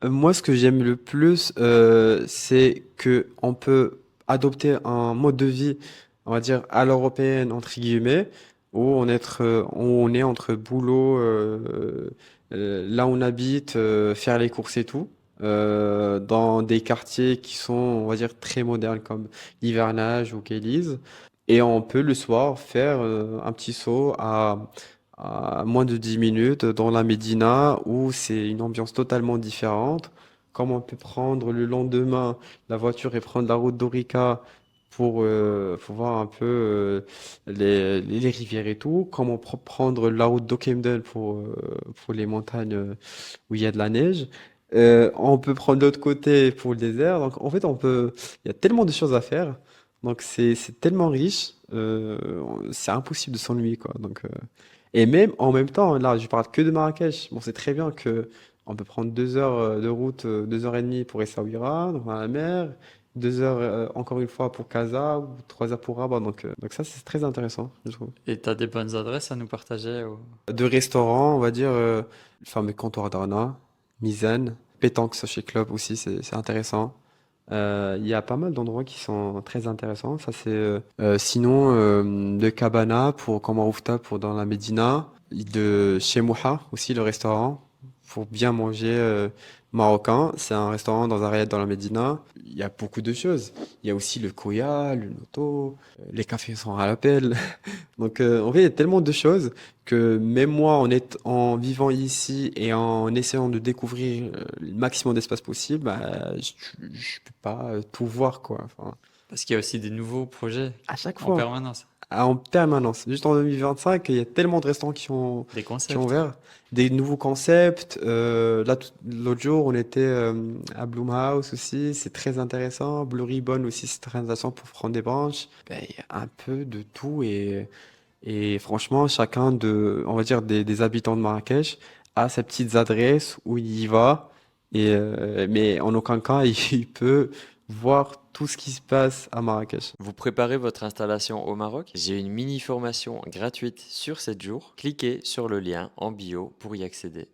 Moi, ce que j'aime le plus, c'est que on peut adopter un mode de vie, on va dire, à l'européenne, entre guillemets, où on est entre boulot, là où on habite, faire les courses et tout, dans des quartiers qui sont, on va dire, très modernes comme l'Hivernage ou Quélise. Et on peut le soir faire un petit saut à moins de 10 minutes dans la Médina où c'est une ambiance totalement différente. Comme on peut prendre le lendemain la voiture et prendre la route pour voir un peu les rivières et tout. Comme on peut prendre la route d'Ockemden pour les montagnes où il y a de la neige. On peut prendre l'autre côté pour le désert. Donc en fait, il y a tellement de choses à faire. Donc c'est tellement riche, c'est impossible de s'ennuyer quoi. Et même en même temps, là, je parle que de Marrakech. Bon, c'est très bien que on peut prendre 2 heures de route, 2 heures et demie pour Essaouira, dans la mer, 2 heures encore une fois pour Casa ou 3 heures pour Rabat. Donc ça, c'est très intéressant, je trouve. Et t'as des bonnes adresses à nous partager De restaurants, on va dire, le fameux comptoir d'Arna, Mizane, Pétanque Social Club aussi, c'est intéressant. Il y a pas mal d'endroits qui sont très intéressants. Ça, sinon, de Cabana pour comme rooftop pour dans la Médina, de chez Mouha aussi le restaurant pour bien manger marocain. C'est un restaurant dans un riad dans la Médina. Il y a beaucoup de choses. Il y a aussi le Koya, le Noto, les cafés sont à l'appel. En fait, il y a tellement de choses que même moi, en vivant ici et en essayant de découvrir le maximum d'espace possible, bah, je peux pas tout voir, quoi. Enfin, parce qu'il y a aussi des nouveaux projets à chaque en fois, permanence, en permanence. Juste en 2025, il y a tellement de restaurants des qui ont concepts. ouvert, des nouveaux concepts. Là, l'autre jour, on était à Blumhouse aussi, c'est très intéressant. Blue Ribbon aussi, c'est très intéressant pour prendre des branches. Ben, il y a un peu de tout et franchement, on va dire, des habitants de Marrakech a ses petites adresses où il y va, mais en aucun cas, il peut voir tout ce qui se passe à Marrakech. Vous préparez votre installation au Maroc? J'ai une mini formation gratuite sur 7 jours. Cliquez sur le lien en bio pour y accéder.